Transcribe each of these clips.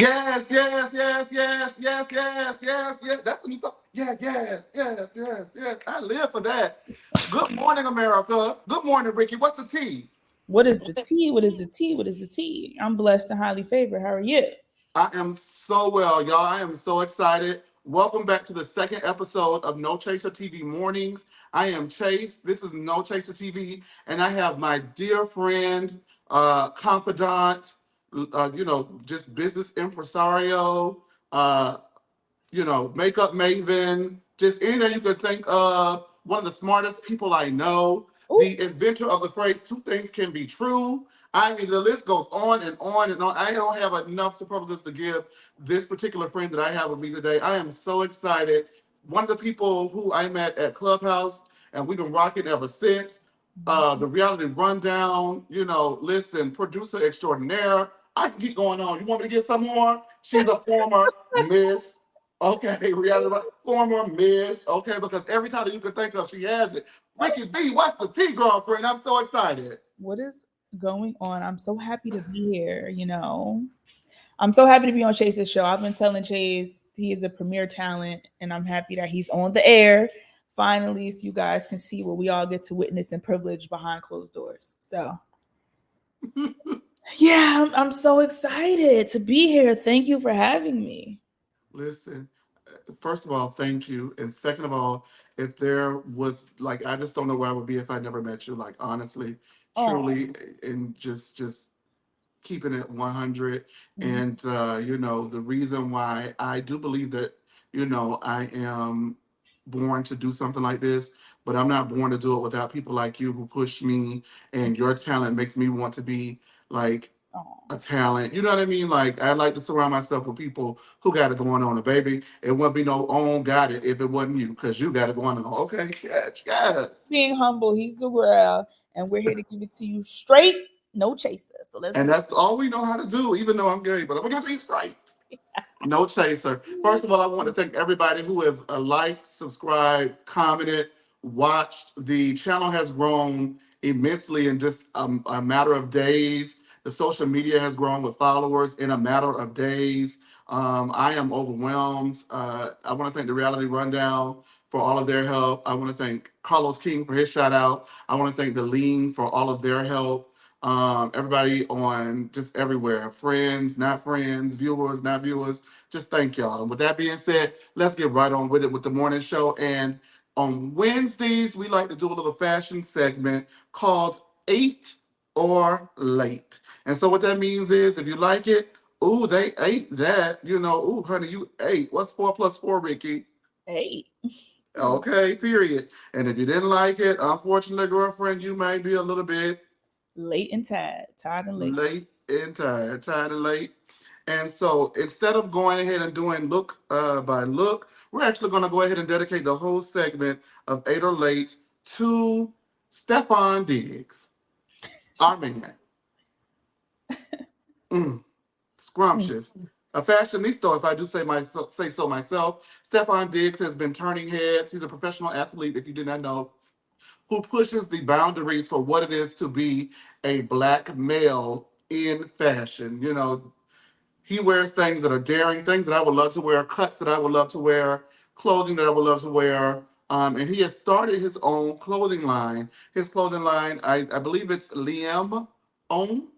Yes, yes, yes, yes, yes, yes, yes, yes. That's the new stuff. Yeah, yes, yes, yes, yes. I live for that. Good morning, America. Good morning, Ricky. What's the tea? What is the tea? What is the tea? What is the tea? I'm blessed and highly favored. How are you? I am so well, y'all. I am so excited. Welcome back to the second episode of No Chaser TV Mornings. I am Chase. This is No Chaser TV, and I have my dear friend, confidant, just business impresario, uh, makeup maven, just anything you could think of. One of the smartest people I know, Ooh, the inventor of the phrase two things can be true. I mean, the list goes on and on and on. I don't have enough superlatives to give this particular friend that I have with me today. I am so excited. One of the people who I met at Clubhouse, and we've been rocking ever since. The reality rundown, listen, producer extraordinaire. I can keep going on. You want me to get some more? She's a former Miss. Okay, former Miss. Okay, because every title you can think of, she has it. Ricky B, what's the tea, girlfriend? I'm so excited. what is going on? I'm so happy to be here. I'm so happy to be on Chase's show. I've been telling Chase he is a premier talent, and I'm happy that he's on the air finally so you guys can see what we all get to witness and privilege behind closed doors. So, yeah, I'm so excited to be here. Thank you for having me. Listen, first of all, thank you. And second of all, if there was like, I just don't know where I would be if I never met you. Like, honestly, Oh, truly, and just keeping it 100. mhm. And, the reason why I do believe that, I am born to do something like this, but I'm not born to do it without people like you who push me, and your talent makes me want to be like Oh, a talent. You know what I mean? Like, I like to surround myself with people who got it going on. And baby, it wouldn't be no own got it if it wasn't you, because you got it going on. Okay, yes, yes. being humble, he's the real, and we're here to give it to you straight, no chaser. So let's And get that's all we know how to do, even though I'm gay, but I'm gonna give it to you straight. No chaser. First of all, I want to thank everybody who has liked, subscribed, commented, watched. The channel has grown immensely in just a matter of days. The social media has grown with followers in a matter of days. I am overwhelmed. I want to thank the Reality Rundown for all of their help. I want to thank Carlos King for his shout out. I want to thank the Lean for all of their help. Everybody on just everywhere, friends, not friends, viewers, not viewers, just thank y'all. And with that being said, let's get right on with it with the morning show. And on Wednesdays, we like to do a little fashion segment called Eight or Late. And so what that means is if you like it, ooh, they ate that, ooh, honey, you ate. What's four plus four, Ricky? hey, Okay, period. And if you didn't like it, unfortunately, girlfriend, you may be a little bit late and tired and late. late and tired, tired and late. And so instead of going ahead and doing look by look, we're actually going to go ahead and dedicate the whole segment of Eight or Late to Stefon Diggs, our man. Mm, Mm. scrumptious. A fashionista, if I do say so myself. Stefon Diggs has been turning heads. He's a professional athlete, if you did not know, who pushes the boundaries for what it is to be a black male in fashion. He wears things that are daring, things that I would love to wear, cuts that I would love to wear, clothing that I would love to wear. And he has started his own clothing line. His clothing line, I believe it's Liem Homme.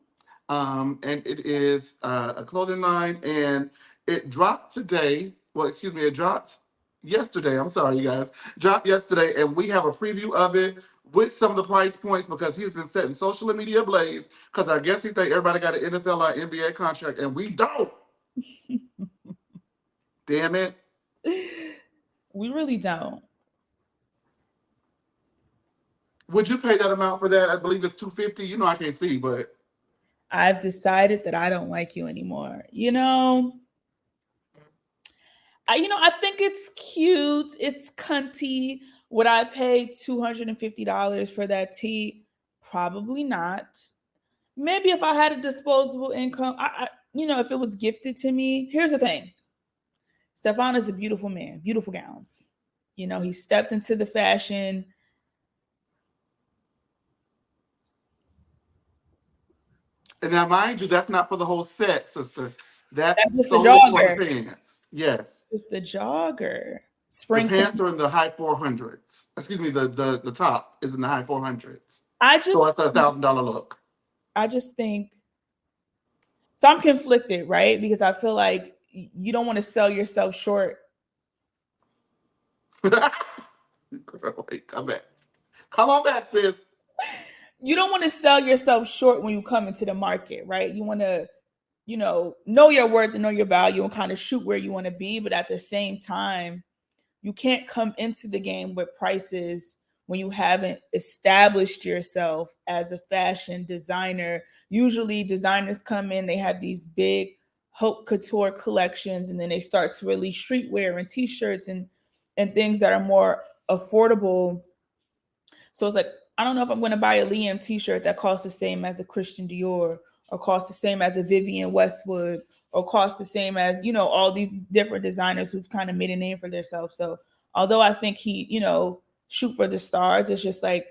And it is a clothing line, and it dropped today. Well, excuse me, it dropped yesterday. I'm sorry, you guys. Dropped yesterday, and we have a preview of it with some of the price points because he's been setting social media ablaze. Because I guess he think everybody got an NFL or NBA contract, and we don't. Damn it. We really don't. Would you pay that amount for that? I believe it's 250. I can't see, but I've decided that I don't like you anymore. I think it's cute. It's cunty. Would I pay $250 for that tee? Probably not. Maybe if I had a disposable income, if it was gifted to me. Here's the thing: Stefan is a beautiful man, beautiful gowns. He stepped into the fashion. and now mind you, that's not for the whole set, sister. That's That's just the solely for the jogger. pants. Yes. Just the jogger. The Spring pants season. are in the high 400s. Excuse me, the top is in the high 400s. I So just that's a $1,000 look. I just think so. I'm conflicted, right? Because I feel like you don't want to sell yourself short. Girl, wait, come back. Come on back, sis. You don't want to sell yourself short when you come into the market, right? You want to, know your worth and know your value and kind of shoot where you want to be. But at the same time, you can't come into the game with prices when you haven't established yourself as a fashion designer. Usually designers come in, they have these big haute couture collections, and then they start to release streetwear and t-shirts and things that are more affordable. So it's like, I don't know if I'm going to buy a Liam t-shirt that costs the same as a Christian Dior, or costs the same as a Vivienne Westwood, or costs the same as, all these different designers who've kind of made a name for themselves. So although I think he, shoot for the stars, it's just like,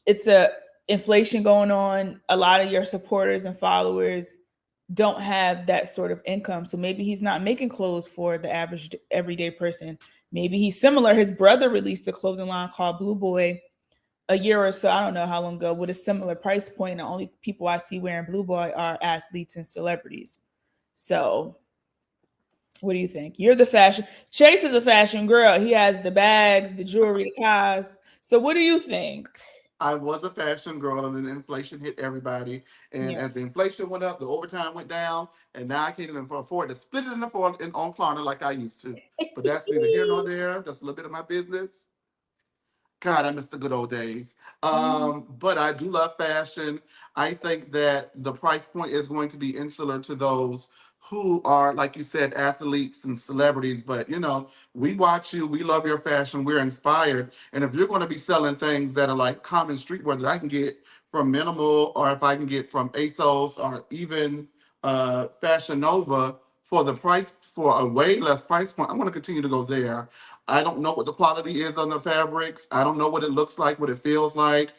it's a inflation going on. A lot of your supporters and followers don't have that sort of income. So maybe he's not making clothes for the average everyday person. Maybe he's similar. His brother released a clothing line called Blue Boy a year or so, I don't know how long ago, with a similar price point. And the only people I see wearing Blue Boy are athletes and celebrities. So what do you think? You're the fashion. Chase is a fashion girl. He has the bags, the jewelry, the cars. So what do you think? I was a fashion girl, and then inflation hit everybody. And Yeah. as the inflation went up, the overtime went down, and now I can't even afford to split it in the four in on Klarna like I used to. But that's neither here nor there. That's a little bit of my business. God, I miss the good old days. But I do love fashion. I think that the price point is going to be insular to those who are, like you said, athletes and celebrities. But we watch you, we love your fashion, we're inspired. And if you're going to be selling things that are like common streetwear that I can get from Minimal, or if I can get from ASOS, or even Fashion Nova for the price, for a way less price point, I'm going to continue to go there. I don't know what the quality is on the fabrics. I don't know what it looks like, what it feels like.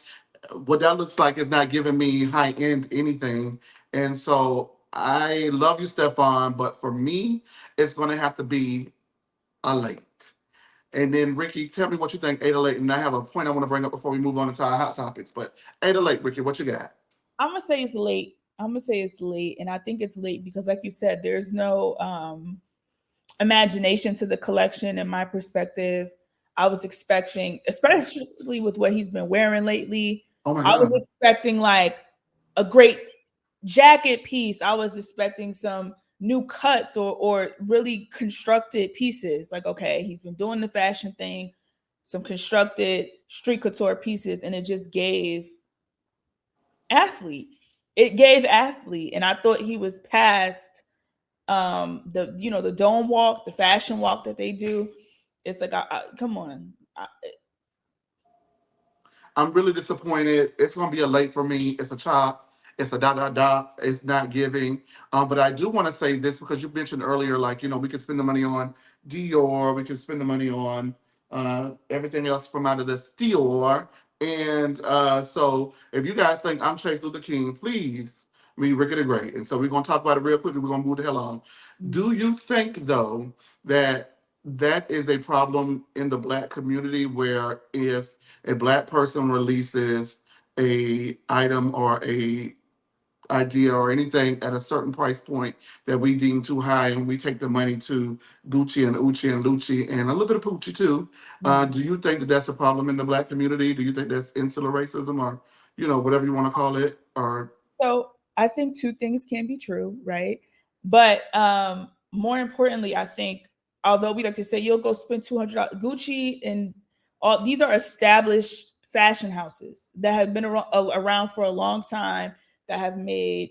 What that looks like is not giving me high end anything. And so I love you, Stefon, but for me, it's going to have to be a late. And then, Ricky, tell me what you think, 8 or late. And I have a point I want to bring up before we move on into our hot topics. But 8 or late, Ricky, what you got? I'm gonna say it's late. I'm gonna say it's late. And I think it's late because, like you said, there's no imagination to the collection. In my perspective, I was expecting, especially with what he's been wearing lately, Oh my I was God. expecting like a great jacket piece. I was expecting some new cuts or really constructed pieces. Like, okay, he's been doing the fashion thing, some constructed street couture pieces, and it just gave athlete. It gave athlete, and I thought he was past the dome walk, the fashion walk that they do. It's like, come on. I'm really disappointed. It's gonna be a late for me. It's a chop. It's a dot dot dot. It's not giving. But I do want to say this because you mentioned earlier, like we could spend the money on Dior, we could spend the money on everything else from out of this Dior. And so if you guys think I'm Chase Luther King, please meet Ricky the Great. And so we're gonna talk about it real quickly. We're gonna move the hell on. Do you think though that that is a problem in the black community where if a black person releases a item or a idea or anything at a certain price point that we deem too high, and we take the money to Gucci and Uchi and Lucci and a little bit of Poochie too. Do you think that that's a problem in the black community? Do you think that's insular racism, or whatever you want to call it? Or So I think two things can be true, right? But more importantly, I think, although we like to say you'll go spend $200, Gucci and all these are established fashion houses that have been around for a long time, that have made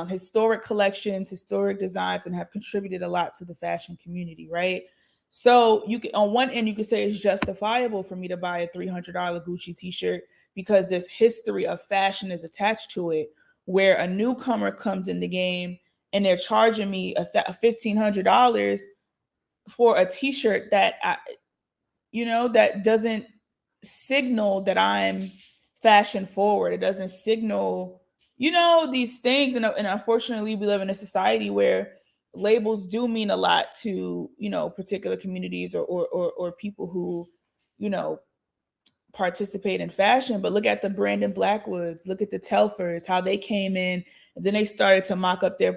historic collections, historic designs, and have contributed a lot to the fashion community, right? So you can, on one end, you could say it's justifiable for me to buy a $300 Gucci T-shirt because this history of fashion is attached to it, where a newcomer comes in the game and they're charging me $1,500 for a T-shirt that that doesn't signal that I'm fashion forward. It doesn't signal, these things, and unfortunately we live in a society where labels do mean a lot to particular communities or people who you know participate in fashion. But look at the Brandon Blackwoods, look at the Telfers, how they came in and then they started to mock up their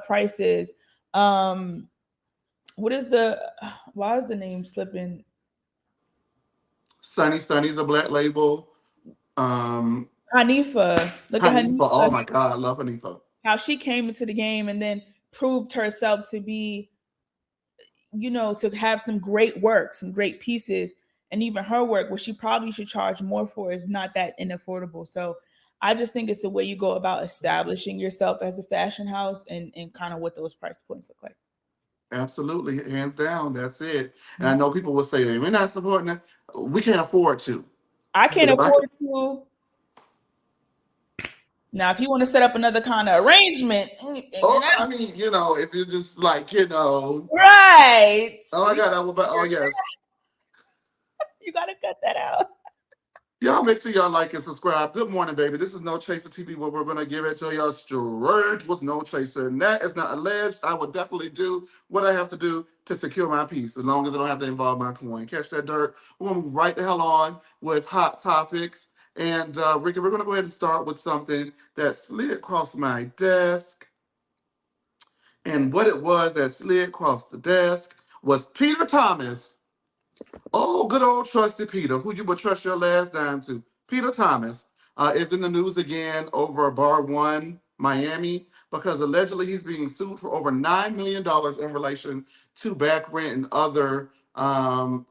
prices. um what is the why is the name slipping? Sunny's a black label. Um, Hanifa. Look at Hanifa. Hanifa, Oh my God, I love Hanifa. how she came into the game and then proved herself to be, to have some great work, some great pieces. And even her work, what she probably should charge more for, is not that inaffordable. So I just think it's the way you go about establishing yourself as a fashion house, and kind of what those price points look like. Absolutely, hands down. That's it. And I know people will say, we're not supporting it. We can't afford to. I But can't if I afford to. Now, if you want to set up another kind of arrangement, oh, I mean, if you're just like, right? oh my God, I will buy. Oh yes, You gotta cut that out. y'all make sure y'all like and subscribe. Good morning, baby. This is No Chaser TV, where we're gonna give it to y'all straight with no chaser. And that is not alleged. I will definitely do what I have to do to secure my peace, as long as I don't have to involve my coin. Catch that dirt. We're gonna move right the hell on with hot topics. And Ricky, we're gonna go ahead and start with something that slid across my desk. And what it was that slid across the desk was Peter Thomas. Oh, good old trusty Peter, who you would trust your last dime to. Peter Thomas is in the news again over Bar One, Miami, because allegedly he's being sued for over $9 million in relation to back rent and other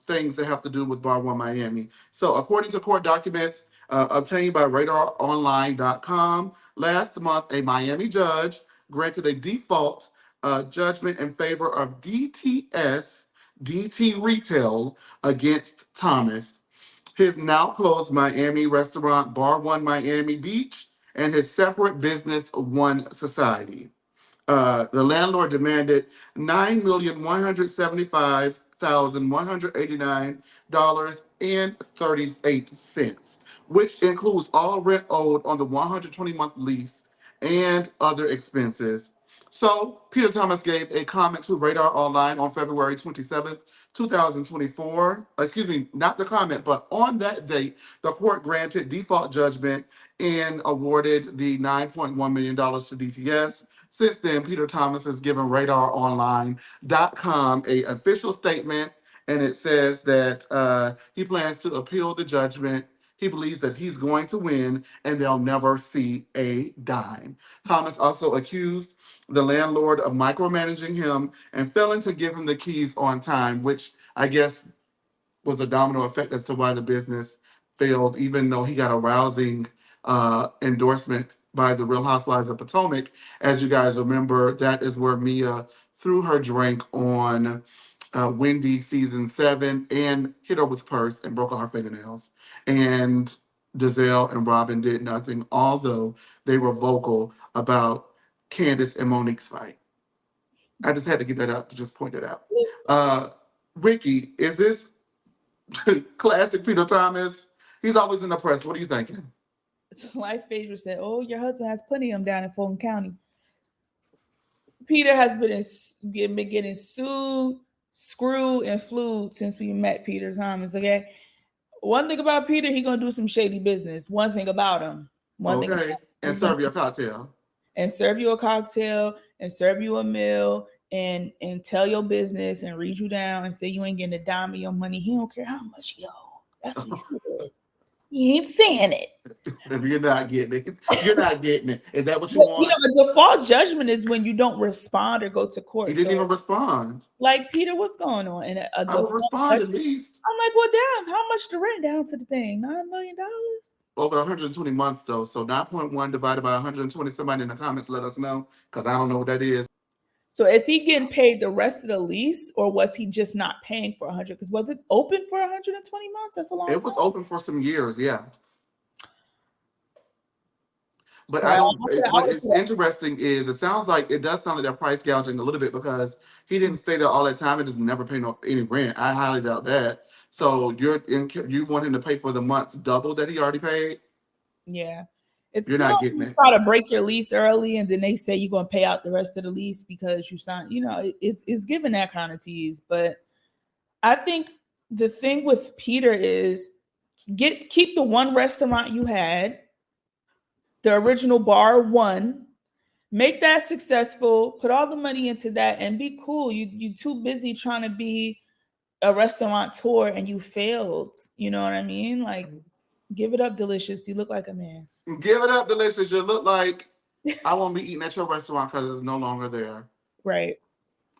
things that have to do with Bar One, Miami. So, according to court documents obtained by RadarOnline.com, last month a Miami judge granted a default judgment in favor of DT Retail against Thomas. His now closed Miami restaurant Bar One Miami Beach and his separate business One Society. The landlord demanded $9,175,189.38, which includes all rent owed on the 120-month lease and other expenses. So, Peter Thomas gave a comment to Radar Online on February 27th, 2024. Excuse me, not the comment, but on that date, the court granted default judgment and awarded the $9.1 million to DTS. Since then, Peter Thomas has given RadarOnline.com a official statement, and it says that he plans to appeal the judgment. He believes that he's going to win, and they'll never see a dime. Thomas also accused the landlord of micromanaging him and failing to give him the keys on time, which I guess was a domino effect as to why the business failed, even though he got a rousing endorsement by the Real Housewives of Potomac. As you guys remember, that is where Mia threw her drink on Wendy season 7 and hit her with purse and broke all her fingernails. And Giselle and Robin did nothing, although they were vocal about Candace and Monique's fight. I just had to get that out to just point that out. Ricky, is this classic Peter Thomas? He's always in the press. What are you thinking? Like Phaedra said, "Oh, your husband has plenty of them down in Fulton County." Peter has been getting sued, screwed, and flued since we met Peter Thomas. Okay, one thing about Peter, he gonna do some shady business. One thing about him. One thing about Okay. him, And he's gonna serve your cocktail. and serve you a cocktail and serve you a meal and tell your business and read you down and say you ain't getting a dime of your money. He don't care how much you owe. That's what he said. He ain't saying it. If you're not getting it, you're not getting it. Is that what you But, want? a default judgment is when you don't respond or go to He court. didn't So, even respond. like, Peter, what's going on? And a I would default respond at judgment. least. I'm like, well, damn, how much the rent down to the thing? $9 million? Over 120 months though. So 9.1 divided by 120. Somebody in the comments let us know, because I don't know what that is. So is he getting paid the rest of the lease, or was he just not paying for 100? Because was it open for 120 months? That's a long time. It was open for some years, yeah. But I Well, don't. What is interesting is it sounds like it does sound like they're price gouging a little bit, because he didn't stay there all that time and just never pay any rent. I highly doubt that. So you want him to pay for the months double that he already paid? Yeah. It's You're you know not getting you it. try to break your lease early, and then they say you're gonna pay out the rest of the lease because you signed. It's given that kind of tease. But I think the thing with Peter is keep the one restaurant you had, the original bar one, make that successful, put all the money into that, and be cool. You too busy trying to be a restaurateur and you failed. You know what I mean? Like, give it up, Delicious. You look like a man. Give it up, Delicious. You look like I won't be eating at your restaurant because it's no longer there. Right.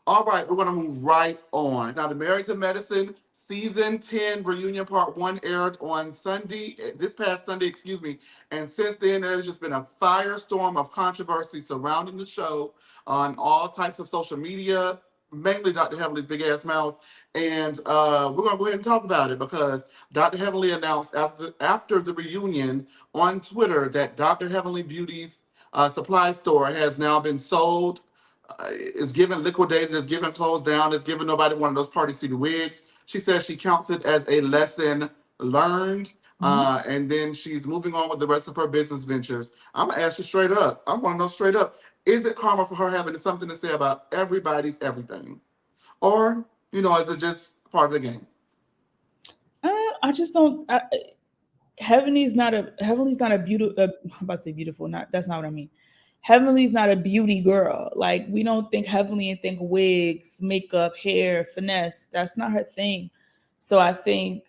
All right, we're going to move right on. Now, the Married to Medicine Season 10 Reunion Part 1 aired on Sunday, this past Sunday, excuse me. And since then, there's just been a firestorm of controversy surrounding the show on all types of social media, mainly Dr. Heavenly's big ass mouth. And we're going to go ahead and talk about it because Dr. Heavenly announced after the reunion on Twitter that Dr. Heavenly Beauty's supply store has now been sold, is given liquidated, is given closed down, is given nobody one of those Party City wigs. She says she counts it as a lesson learned. Mhm. And then she's moving on with the rest of her business ventures. I'm gonna ask you straight up. I want to know straight up: is it karma for her having something to say about everybody's everything, or is it just part of the game? I just don't. Heavenly's not a beauty. I'm about to say beautiful. Not that's not what I mean. Heavenly's not a beauty girl. Like, we don't think Heavenly and think wigs, makeup, hair, finesse. That's not her thing. So I think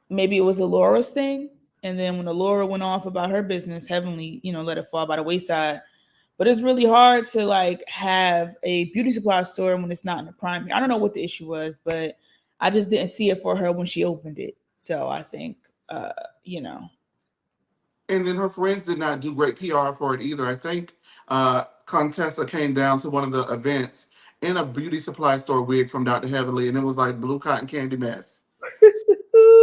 maybe it was Alora's thing, and then when Alora went off about her business, Heavenly, let it fall by the wayside. But it's really hard to like have a beauty supply store when it's not in the prime. I don't know what the issue was, but I just didn't see it for her when she opened it. So I think, uh, you know, And then her friends did not do great PR for it either. I think Contessa came down to one of the events in a beauty supply store wig from Dr. Heavenly, and it was like blue cotton candy mess.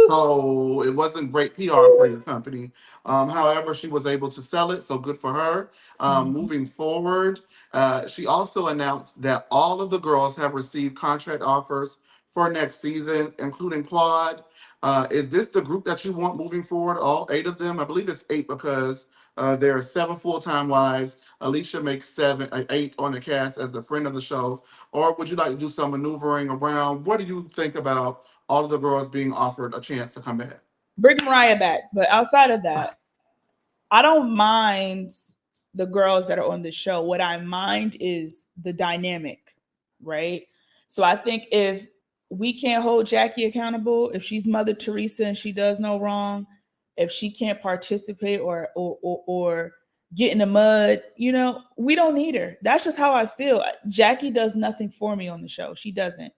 So it wasn't great PR for your company. However, she was able to sell it, so good for her. Moving forward, she also announced that all of the girls have received contract offers for next season, including Claude. Is this the group that you want moving forward? All eight of them? I believe it's eight because there are seven full-time wives. Alicia makes eight on the cast as the friend of the show. Or would you like to do some maneuvering around? What do you think about all of the girls being offered a chance to come back? bring Mariah back. But outside of that, I don't mind the girls that are on the show. What I mind is the dynamic, right? So I think if we can't hold Jackie accountable, if she's Mother Teresa and she does no wrong, if she can't participate or get in the mud, we don't need her. That's just how I feel. Jackie does nothing for me on the show. She doesn't.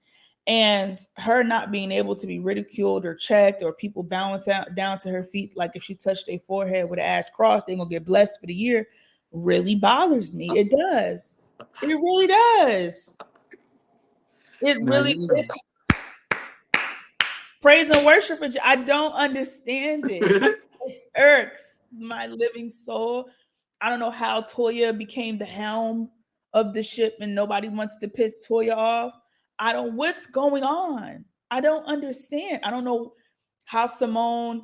And her not being able to be ridiculed or checked, or people balance out down to her feet, like if she touched their forehead with an ash cross, they're gonna get blessed for the year, really bothers me. It does. It really does. It Now really you know. it's praise and worship. I don't understand it. It irks my living soul. I don't know how Toya became the helm of the ship and nobody wants to piss Toya off. What's going on? I don't understand. I don't know how Simone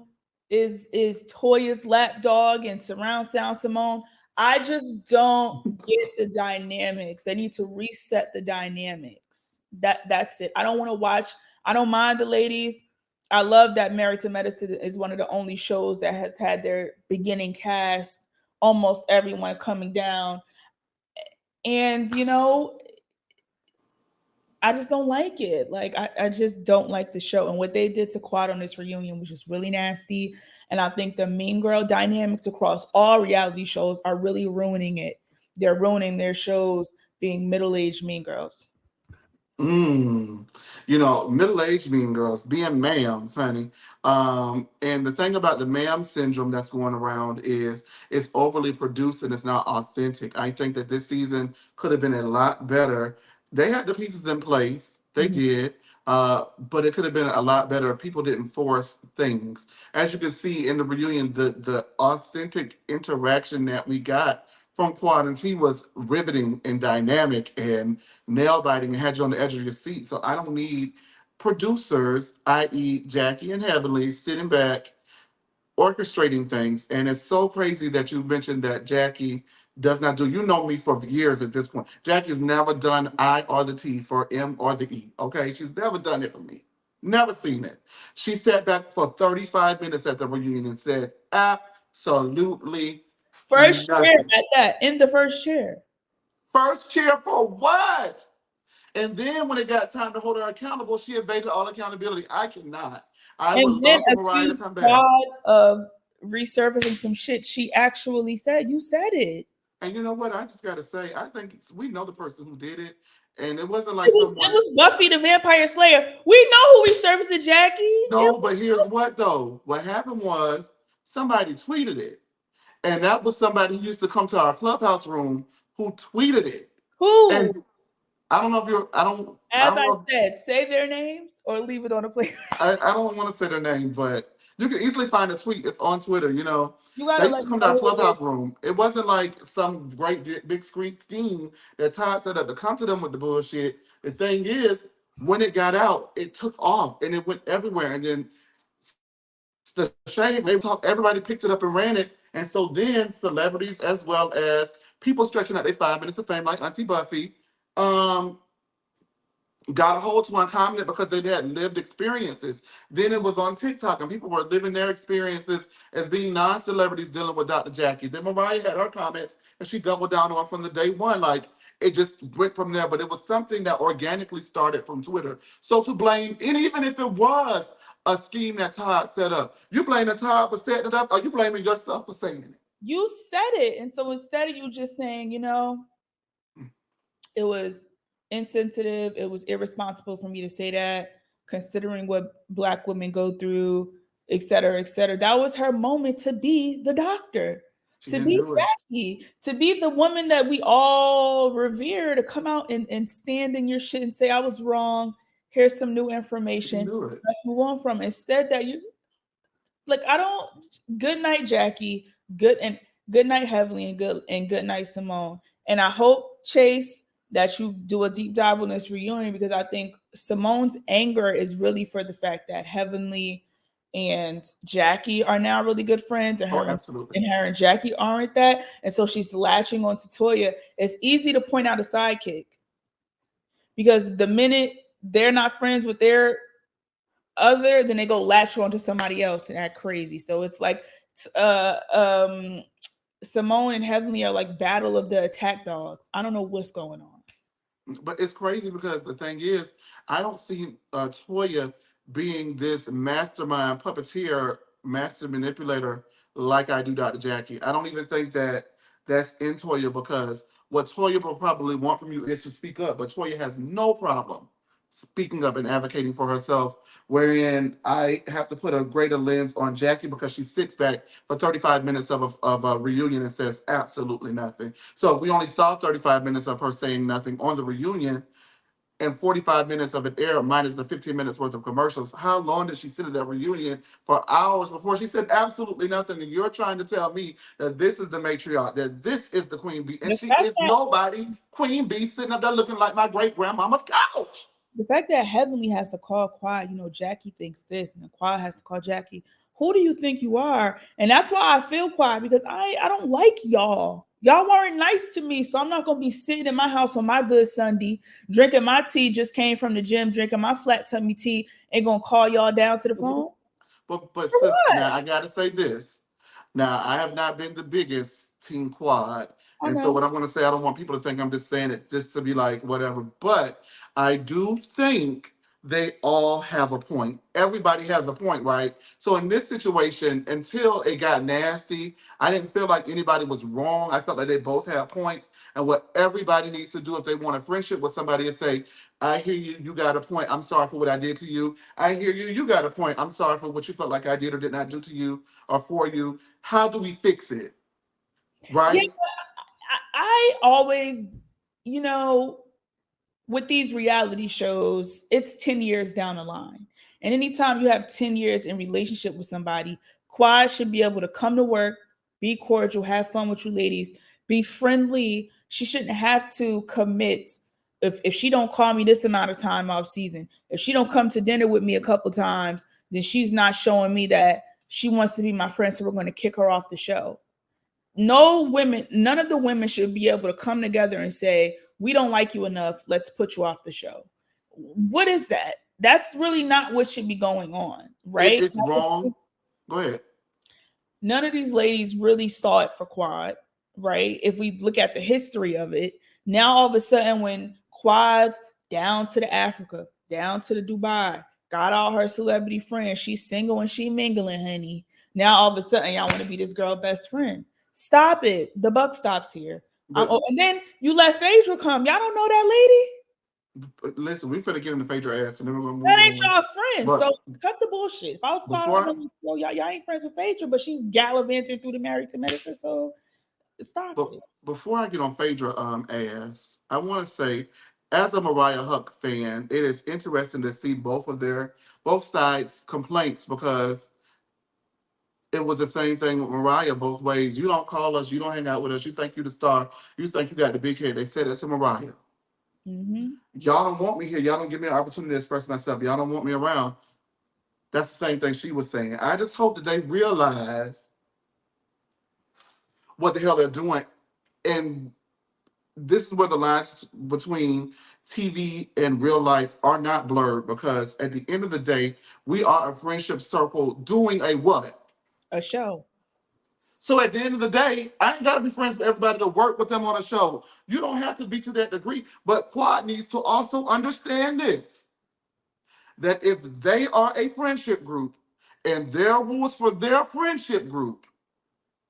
is Toya's lapdog and surround sound Simone. I just don't get the dynamics. They need to reset the dynamics. That's it. I don't want to watch. I don't mind the ladies. I love that Married to Medicine is one of the only shows that has had their beginning cast, almost everyone coming down. And, I just don't like it. Like, I just don't like the show. And what they did to Quad on this reunion was just really nasty. And I think the mean girl dynamics across all reality shows are really ruining it. They're ruining their shows being middle-aged mean girls. Mm. Middle-aged mean girls being ma'ams, honey. And the thing about the ma'am syndrome that's going around is it's overly produced and it's not authentic. I think that this season could have been a lot better. They had the pieces in place, they Mhm. did. But it could have been a lot better if people didn't force things. As you can see in the reunion, the authentic interaction that we got from Quad and T was riveting and dynamic and nail biting and had you on the edge of your seat. So I don't need producers, i.e., Jackie and Heavenly, sitting back orchestrating things. And it's so crazy that you mentioned that Jackie does not do. You know me for years at this point. Jackie's never done I or the T for M or the E. Okay, she's never done it for me. Never seen it. She sat back for 35 minutes at the reunion and said absolutely First chair nothing. at that, in the first chair. First cheer for what? And then when it got time to hold her accountable, she evaded all accountability. I cannot. I would And then love for Mariah to accused come back. God of resurfacing some shit she actually said. You said it. And you know what? I just got to say, I think we know the person who did it. And it wasn't like It someone. was Buffy the Vampire Slayer. We know who resurfaced the Jackie. No, but here's what though. What happened was somebody tweeted it. And that was somebody who used to come to our clubhouse room who tweeted it. Who? And I don't know if you're, I As don't I know. said, say their names or leave it on a plate. I don't want to say their name, but you can easily find a tweet. It's on Twitter. You know, You they gotta used let to me come to know our who it is. clubhouse room. It wasn't like some great big screen scheme that Todd set up to come to them with the bullshit. The thing is, when it got out, it took off and it went everywhere. And then the shame, everybody picked it up and ran it. And so then celebrities as well as people stretching out their 5 minutes of fame like Auntie Buffy, um, got a hold to uncomment because they had lived experiences. Then it was on TikTok and people were living their experiences as being non-celebrities dealing with Dr. Jackie. Then Mariah had her comments and she doubled down on from the day one. Like it just went from there, but it was something that organically started from Twitter. So to blame, and even if it was a scheme that Todd set up, you blaming Todd for setting it up, or you blaming yourself for saying it? You said it. And so instead of you just saying, it was insensitive, it was irresponsible for me to say that, considering what Black women go through, et cetera, et cetera. That was her moment to be the doctor, She to didn't be do it. Jackie, to be the woman that we all revere, to come out and stand in your shit and say, I was wrong. Here's some new She didn't information. do it. Let's move on from it. Instead, that you like, I don't. Good night, Jackie. Good night, Heavenly, and good night, Simone. And I hope, Chase, that you do a deep dive on this reunion, because I think Simone's anger is really for the fact that Heavenly and Jackie are now really good friends, and Oh, her absolutely. and her and Jackie aren't that, and so she's latching onto Toya. It's easy to point out a sidekick, because the minute they're not friends with their other, then they go latch on to somebody else and act crazy. So it's like uh um Simone and Heavenly are like battle of the attack dogs. I don't know what's going on. But it's crazy because the thing is, I don't see Toya being this mastermind puppeteer, master manipulator like I do Dr. Jackie. I don't even think that that's in Toya because what Toya will probably want from you is to speak up, but Toya has no problem speaking up and advocating for herself, wherein I have to put a greater lens on Jackie because she sits back for 35 minutes of a reunion and says absolutely nothing. So if we only saw 35 minutes of her saying nothing on the reunion and 45 minutes of it aired minus the 15 minutes worth of commercials, how long did she sit at that reunion for hours before she said absolutely nothing? And you're trying to tell me that this is the matriarch, that this is the queen bee, and The she fact is that nobody's queen bee sitting up there looking like my great grandmama's couch. the fact that Heavenly has to call Quiet, Jackie thinks this, and then Quiet has to call Jackie. Who do you think you are? And that's why I feel Quiet, because I don't like y'all. Y'all weren't nice to me, so I'm not gonna be sitting in my house on my good Sunday, drinking my tea, just came from the gym, drinking my flat tummy tea, and gonna call y'all down to the phone. But For sis, what? now I gotta say this. Now I have not been the biggest team quad, I and so know. what I'm gonna say, I don't want people to think I'm just saying it just to be like whatever. But I do think they all have a point. Everybody has a point, right? So in this situation, until it got nasty, I didn't feel like anybody was wrong. I felt like they both had points, and what everybody needs to do if they want a friendship with somebody is say, "I hear you. You got a point. I'm sorry for what I did to you. I hear you. You got a point. I'm sorry for what you felt like I did or did not do to you or for you. How do we fix it?" Yeah, Right? I always, you know, with these reality shows, it's 10 years down the line. And anytime you have 10 years in relationship with somebody, Quad should be able to come to work, be cordial, have fun with you ladies, be friendly. She shouldn't have to commit. If she don't call me this amount of time off season, if she don't come to dinner with me a couple times, then she's not showing me that she wants to be my friend, so we're going to kick her off the show. No women, none of the women should be able to come together and say, we don't like you enough, let's put you off the show. What is that? That's really not what should be going on, right? It's wrong. Go ahead. None of these ladies really saw it for Quad, right? If we look at the history of it, now all of a sudden, when Quad's down to the Africa, down to the Dubai, got all her celebrity friends, she's single and she mingling, honey. Now all of a sudden, y'all want to be this girl best friend. Stop it. The buck stops here. And then you let Phaedra come. Y'all don't know that lady? Listen, we finna get in the Phaedra ass, and then we're gonna move that ain't on. Y'all friends. But, so cut the bullshit. If I was Quad, y'all ain't friends with Phaedra, but she gallivanted through the Married to Medicine. So stop it. Before I get on Phaedra ass, I want to say, as a Mariah Huck fan, it is interesting to see both sides' complaints, because it was the same thing with Mariah both ways. You don't call us, you don't hang out with us, you think you the star, you think you got the big head. They said that to Mariah. Mm-hmm. Y'all don't want me here. Y'all don't give me an opportunity to express myself. Y'all don't want me around. That's the same thing she was saying. I just hope that they realize what the hell they're doing. And this is where the lines between TV and real life are not blurred, because at the end of the day, we are a friendship circle doing a what? A show. So at the end of the day, I ain't got to be friends with everybody to work with them on a show. You don't have to be to that degree. But Quad needs to also understand this, that if they are a friendship group and their rules for their friendship group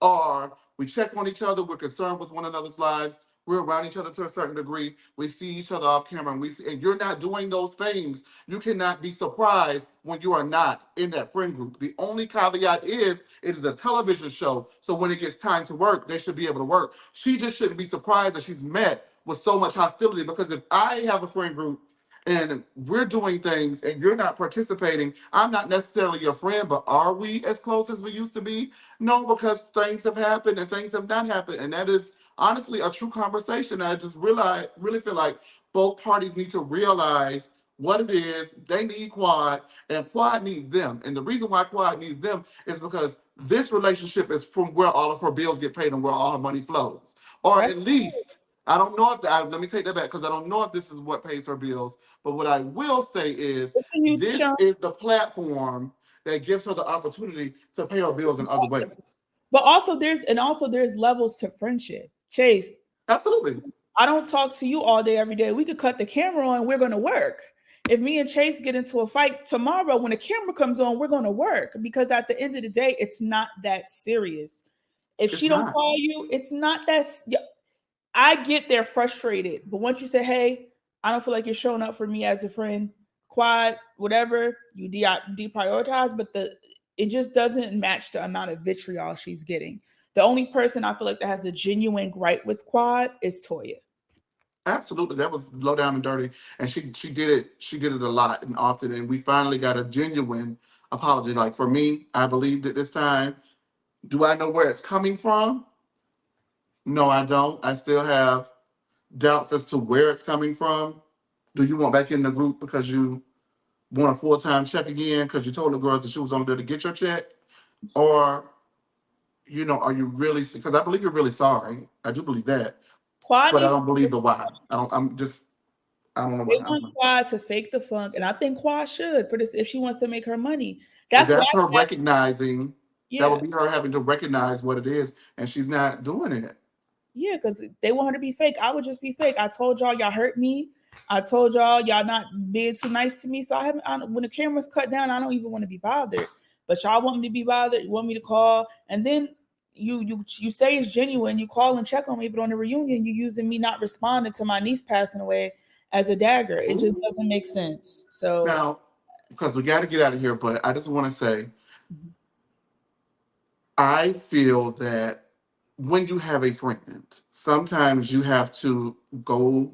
are, we check on each other, we're concerned with one another's lives, we're around each other to a certain degree, we see each other off camera, and you're not doing those things, you cannot be surprised when you are not in that friend group. The only caveat is, it is a television show, so when it gets time to work, they should be able to work. She just shouldn't be surprised that she's met with so much hostility, because if I have a friend group and we're doing things and you're not participating, I'm not necessarily your friend, but are we as close as we used to be? No, because things have happened and things have not happened. And that is honestly a true conversation. I just really feel like both parties need to realize what it is. They need Quad and Quad needs them. And the reason why Quad needs them is because this relationship is from where all of her bills get paid and where all her money flows. Or at least, I don't know if let me take that back, because I don't know if this is what pays her bills. But what I will say is, this is the platform that gives her the opportunity to pay her bills in other ways. But also there's levels to friendship. Chase. Absolutely. I don't talk to you all day, every day. We could cut the camera on, we're gonna work. If me and Chase get into a fight tomorrow, when the camera comes on, we're gonna work, because at the end of the day, it's not that serious. If she don't call you, it's not that. I get they're frustrated, but once you say, hey, I don't feel like you're showing up for me as a friend, Quad, whatever, you deprioritize, but it just doesn't match the amount of vitriol she's getting. The only person I feel like that has a genuine gripe with Quad is Toya. Absolutely, that was low down and dirty, and she did it a lot and often, and we finally got a genuine apology. Like, for me, I believed it this time. Do I know where it's coming from? No, I don't. I still have doubts as to where it's coming from. Do you want back in the group because you want a full-time check again because you told the girls that she was on there to get your check? Or, are you really, because I believe you're really sorry. I do believe that. But I don't believe the why. I don't know why. They want Quad to fake the funk, and I think Quad should, for this, if she wants to make her money. That's her recognizing. Yeah. That would be her having to recognize what it is, and she's not doing it. Yeah, because they want her to be fake. I would just be fake. I told y'all hurt me. I told y'all not being too nice to me. So when the camera's cut down, I don't even want to be bothered. But y'all want me to be bothered. You want me to call, and then you say it's genuine. You call and check on me, but on the reunion, you're using me not responding to my niece passing away as a dagger. It just doesn't make sense. So now, because we got to get out of here, but I just want to say, I feel that when you have a friend, sometimes you have to go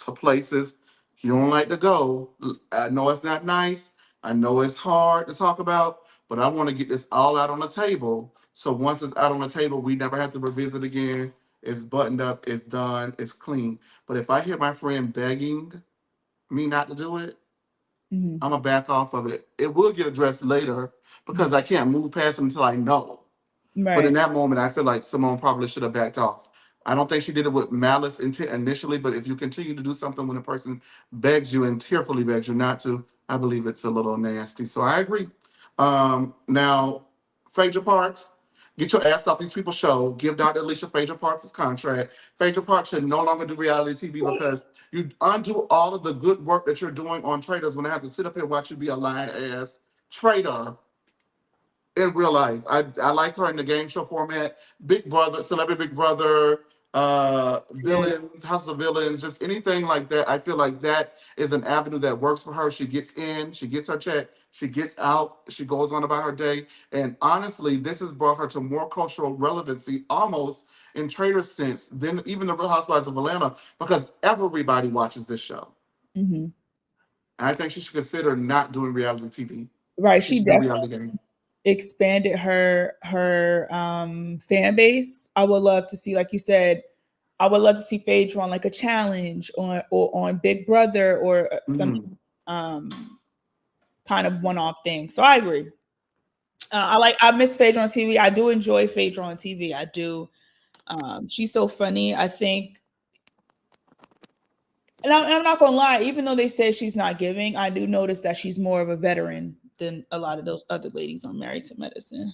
to places you don't like to go. I know it's not nice. I know it's hard to talk about, but I want to get this all out on the table. So once it's out on the table, we never have to revisit again. It's buttoned up, it's done, it's clean. But if I hear my friend begging me not to do it, Mhm. I'm gonna back off of it. It will get addressed later because Mhm. I can't move past it until I know. But in Right. that moment, I feel like Simone probably should have backed off. I don't think she did it with malice intent initially, but if you continue to do something when a person begs you and tearfully begs you not to, I believe it's a little nasty. So I agree. Now, Phaedra Parks, get your ass off these people's show. Give Dr. Alicia Phaedra Parks his contract. Phaedra Parks should no longer do reality TV because you undo all of the good work that you're doing on Traders when I have to sit up here and watch you be a lying ass traitor in real life. I like her in the game show format. Big Brother, Celebrity Big Brother, Yeah. Villains, House of Villains, just anything like that. I feel like that is an avenue that works for her. She gets in, she gets her check, she gets out, she goes on about her day. And honestly, this has brought her to more cultural relevancy almost in trader sense than even the Real Housewives of Atlanta because everybody watches this show. Hmm. And I think she should consider not doing reality TV. Right. She She should do definitely reality game. expanded her fan base. I would love to see, like you said, I would love to see Phaedra on like a challenge or on Big Brother or some Mhm. um kind of one-off thing. So I agree. I miss Phaedra on TV. I do enjoy Phaedra on TV. I do. She's so funny. I think, and I'm not gonna lie. Even though they said she's not giving, I do notice that she's more of a veteran than a lot of those other ladies on Married to Medicine.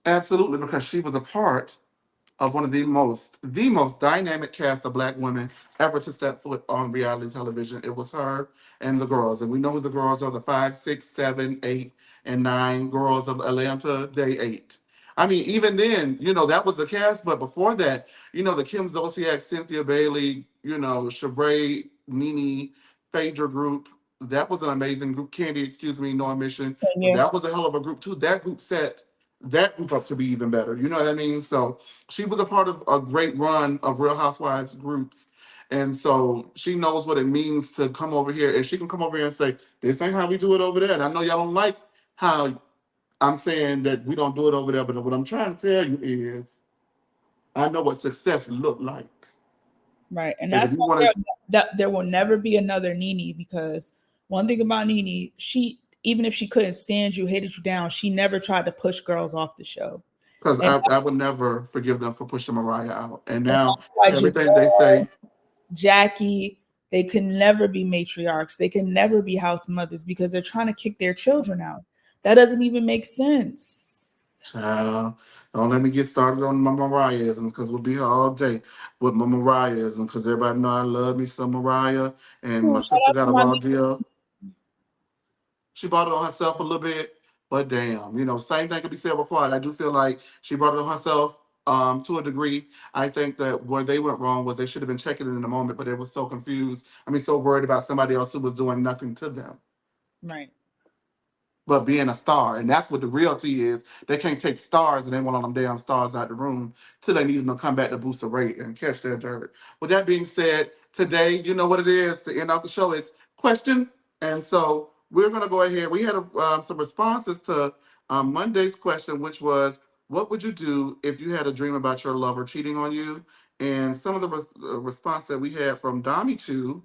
Absolutely, because she was a part of one of the most dynamic cast of black women ever to step foot on reality television. It was her and the girls, and we know who the girls are: the 5, 6, 7, 8, and 9 girls of Atlanta. Day 8. I mean, even then, that was the cast. But before that, the Kim Zolciak, Cynthia Bailey, Shabray, Nene, Phaedra group. That was an amazing group. Candy, excuse me, no admission, but Yeah. that was a hell of a group too. That group set that group up to be even better. You know what I mean? So she was a part of a great run of Real Housewives groups. And so she knows what it means to come over here. And she can come over here and say, this ain't how we do it over there. And I know y'all don't like how I'm saying that we don't do it over there, but what I'm trying to tell you is I know what success looked like. Right. And And if that's you why want to, there will never be another Nene, because one thing about Nene, she, even if she couldn't stand you, hated you down, she never tried to push girls off the show. because And I would never forgive them for pushing Mariah out. And now that's why everything they Giselle, say, Jackie, they can never be matriarchs. They can never be house mothers because they're trying to kick their children out. That doesn't even make sense. child, don't let me get started on my Mariahisms because we'll be here all day with my Mariahism because everybody know I love me some Mariah. And Ooh, my shout sister out got to a my raw niece. deal. She bought it on herself a little bit, but damn, same thing could be said with Quad. I do feel like she brought it on herself to a degree. I think that where they went wrong was they should have been checking it in the moment, but they were so confused. I mean, so worried about somebody else who was doing nothing to them Right. but being a star. And that's what the realty is. They can't take stars and they want all them damn stars out the room till they need them to come back to boost the rate and catch their dirt. With that being said, today, you know what it is to end off the show. It's question. And so we're going to go ahead. We had some responses to Monday's question, which was, what would you do if you had a dream about your lover cheating on you? And some of the response that we had from Dami Chu.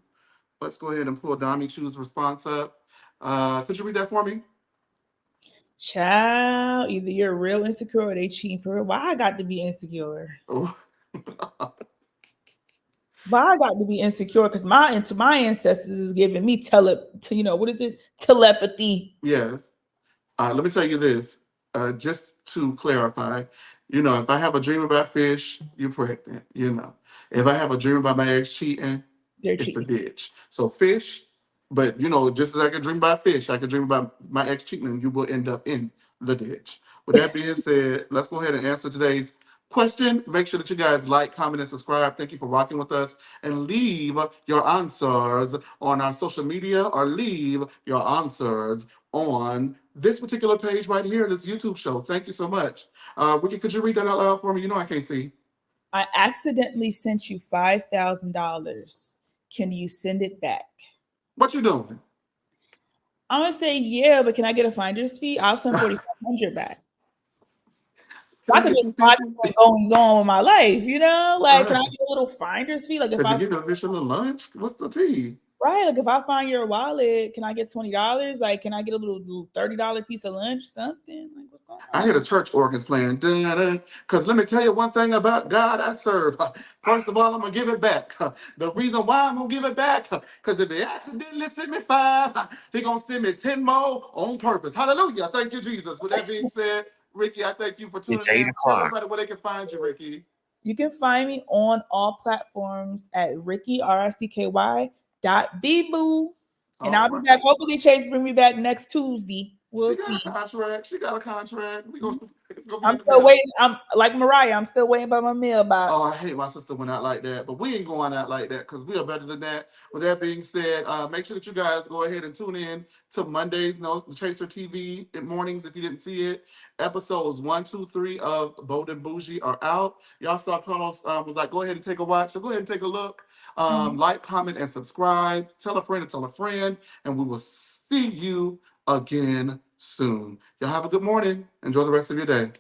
Let's go ahead and pull Dami Chu's response up. Could you read that for me? Child, either you're real insecure or they cheating for real. Why I got to be insecure? Oh, Why I got to be insecure? Because my ancestors is giving me what is it? Telepathy. yes. Let me tell you this, just to clarify. If I have a dream about fish, you're pregnant. If I have a dream about my ex cheating, They're it's the cheating. ditch. So fish, but just as I could dream about fish, I could dream about my ex cheating, and you will end up in the ditch. With that being said, let's go ahead and answer today's question. Make sure that you guys like, comment, and subscribe. Thank you for rocking with us. And leave your answers on our social media or leave your answers on this particular page right here, this YouTube show. Thank you so much. Ricky, could you read that out loud for me? I can't see. I accidentally sent you $5,000. Can you send it back? What you doing? I'm gonna say yeah, but can I get a finder's fee? I'll send 4,500 back. Can I I could get just watch 250? what's goings on with my life, Like, can I Right. get a little finder's fee? Like, if Could you I get a fish a little lunch? What's the tea? Right. Like if I find your wallet, can I get $20? Like, can I get a little $30 piece of lunch, something? Like, what's going I hear the on? church organs playing. Because let me tell you one thing about God I serve. First of all, I'm going to give it back. The reason why I'm going to give it back, because if he accidentally sent me five, he going to send me 10 more on purpose. Hallelujah. Thank you, Jesus. With that being said, Ricky, I thank you for It's tuning eight in. Tell o'clock. everybody where they can find you, Ricky. You can find me on all platforms at Ricky RSDKY .bboo. And All I'll be right. back. Hopefully Chase bring me back next Tuesday. She We'll got see. a contract. She got a contract. It's gonna be I'm in the still mail. waiting. I'm like Mariah. I'm still waiting by my Oh, I mailbox. hate my sister went out like that, but we ain't going out like that because we are better than that. With that being said, make sure that you guys go ahead and tune in to Mondays, No Chaser TV in mornings if you didn't see it. Episodes 1, 2, 3 of Bold and Bougie are out. Y'all saw Carlos was like, go ahead and take a watch. So go ahead and take a look. Mhm. Like, comment, and subscribe. Tell a friend and tell a friend, and we will see you again soon. Y'all have a good morning. Enjoy the rest of your day.